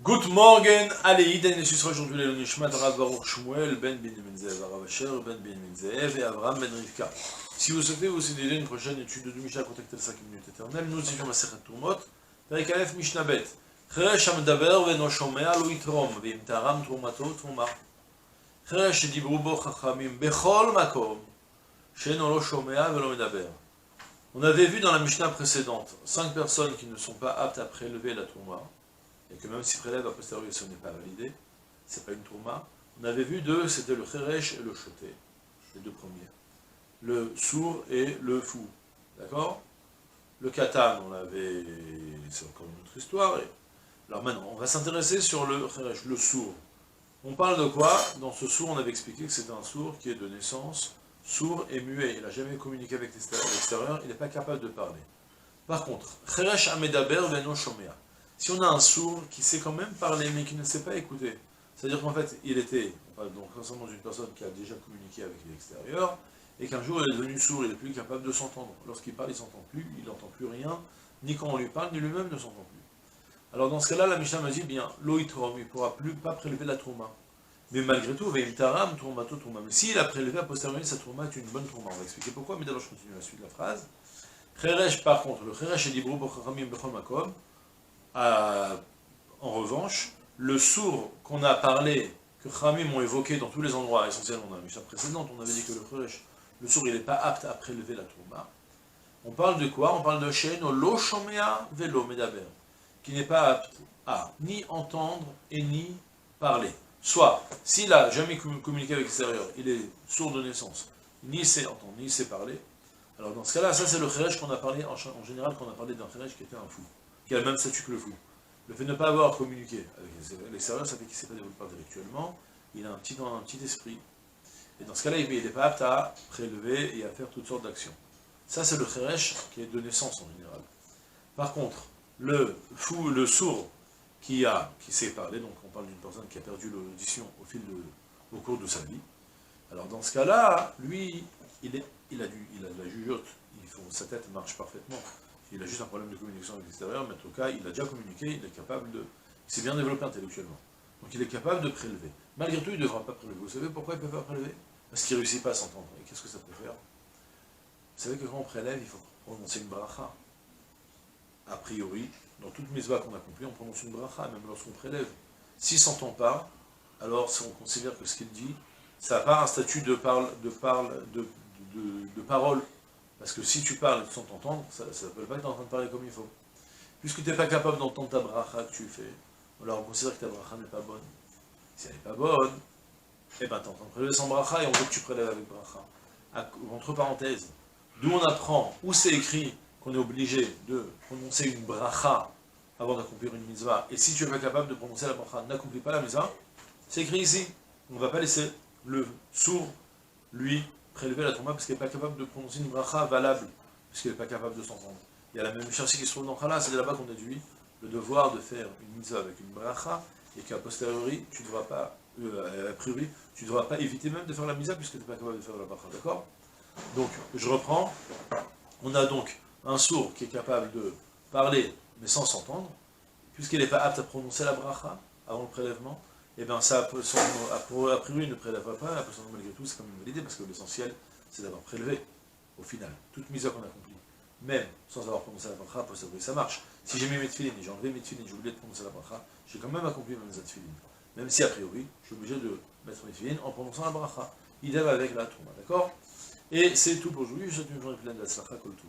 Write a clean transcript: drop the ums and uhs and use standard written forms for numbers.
Good morning, allez, Iden, ce sera aujourd'hui le Nishmat Rav Baruch Shmuel, Ben Binyamin Zev, Rav Asher, Ben Binyamin Zev et Avraham Ben Rivka. Si vous souhaitez vous aider une prochaine étude de Mishnah, contactez le 5 minutes éternelles. Nous étudions ma Sechet Turmot, Perek Aleph Mishnah Bet. Cheresh המדבר ואינו שומע לא יתרום, ואם תרם תרומתו תרומה. חרש שדיברו בו חכמים בכל מקום, שאינו לא שומע ולא מדבר. On avait vu dans la Mishnah précédente 5 personnes qui ne sont pas aptes à prélever la Touma, et que même si prélève a posteriori ce n'est pas validé, c'est pas une Touma. On avait vu deux, c'était le Cheresh et le Choté, les deux premiers. Le sourd et le fou. D'accord? Le Katan, on avait, c'est encore une autre histoire. Alors maintenant, on va s'intéresser sur le Cheresh, le sourd. On parle de quoi? Dans ce sourd, on avait expliqué que c'était un sourd qui est de naissance sourd et muet. Il n'a jamais communiqué avec l'extérieur, il n'est pas capable de parler. Par contre, Cheresh Amedaber Veno Shomea. Si on a un sourd qui sait quand même parler, mais qui ne sait pas écouter, c'est-à-dire qu'en fait, il était, on parle donc forcément d'une personne qui a déjà communiqué avec l'extérieur, et qu'un jour il est devenu sourd, il n'est plus capable de s'entendre. Lorsqu'il parle, il ne s'entend plus, il n'entend plus rien, ni quand on lui parle, ni lui-même ne s'entend plus. Alors dans ce cas-là, la Mishnah m'a dit, bien, l'oitrom, il ne pourra plus pas prélever la trouma. Mais malgré tout, veimtaram, troumato, trouma. Mais s'il a prélevé a posteriori, sa trouma est une bonne trouma. On va expliquer pourquoi, mais d'abord je continue la suite de la phrase. Cheresh, par contre, le cheresh est dibrou b'chachamim b'chol makom. En revanche, le sourd qu'on a parlé, que Khamim ont évoqué dans tous les endroits, essentiellement dans la Mishnah précédente, on avait dit que le sourd, il n'est pas apte à prélever la trouma. On parle de quoi? On parle de Sheino lo shomea velo medaber, qui n'est pas apte à ni entendre et ni parler. Soit, s'il n'a jamais communiqué avec l'extérieur, il est sourd de naissance, ni sait entendre, ni sait parler. Alors dans ce cas-là, ça c'est le Cheresh qu'on a parlé, en général, qu'on a parlé d'un Cheresh qui était un fou, qui a le même statut que le fou. Le fait de ne pas avoir communiqué avec l'extérieur, ça fait qu'il ne s'est pas développé intellectuellement, il a un petit esprit. Et dans ce cas-là, il n'est pas apte à prélever et à faire toutes sortes d'actions. Ça c'est le Cheresh qui est de naissance en général. Par contre, le fou, le sourd, qui sait parler, donc on parle d'une personne qui a perdu l'audition au cours de sa vie. Alors dans ce cas-là, lui, il a de la jugeote, sa tête marche parfaitement. Il a juste un problème de communication avec l'extérieur, mais en tout cas, il a déjà communiqué, il s'est bien développé intellectuellement. Donc il est capable de prélever. Malgré tout, il ne devra pas prélever. Vous savez pourquoi il ne peut pas prélever? Parce qu'il ne réussit pas à s'entendre. Et qu'est-ce que ça peut faire? Vous savez que quand on prélève, il faut prononcer une bracha. A priori, dans toute mitzvah qu'on accomplit, on prononce une bracha, même lorsqu'on prélève. S'il ne s'entend pas, alors on considère que ce qu'il dit, ça n'a pas un statut de parole. Parce que si tu parles sans t'entendre, ça ne peut pas être en train de parler comme il faut. Puisque tu n'es pas capable d'entendre ta bracha que tu fais, alors on considère que ta bracha n'est pas bonne. Si elle n'est pas bonne, eh bien tu es en train de prélever sans bracha et on veut que tu prélèves avec bracha. Entre parenthèses, d'où on apprend, où c'est écrit qu'on est obligé de prononcer une bracha avant d'accomplir une mitzvah. Et si tu n'es pas capable de prononcer la bracha, n'accomplis pas la mitzvah, c'est écrit ici. On ne va pas laisser le sourd, lui, prélever la trouma parce qu'il n'est pas capable de prononcer une bracha valable, parce qu'il n'est pas capable de s'entendre. Il y a la même chose qui se trouve dans Khala, c'est de là-bas qu'on déduit le devoir de faire une mitzvah avec une bracha, et qu'à posteriori, tu ne devras pas, a priori, tu ne devras pas éviter même de faire la mitzvah puisque tu n'es pas capable de faire la bracha, d'accord? Donc, je reprends, on a donc un sourd qui est capable de parler, mais sans s'entendre, puisqu'il n'est pas apte à prononcer la bracha avant le prélèvement, et bien ça, a priori, ne prélèvera pas, a priori, malgré tout, c'est quand même validé, parce que l'essentiel, c'est d'avoir prélevé, au final, toute mise qu'on accomplit, même sans avoir prononcé la bracha, ça marche. Si j'ai mis mes tefilines, j'ai enlevé mes tefilines, j'ai oublié de prononcer la bracha, j'ai quand même accompli mes tefilines. Même si, a priori, je suis obligé de mettre mes tefilines en prononçant la bracha. Idem avec la trouma, d'accord? Et c'est tout pour aujourd'hui, je souhaite une journée pleine de la tzlacha, kol tout,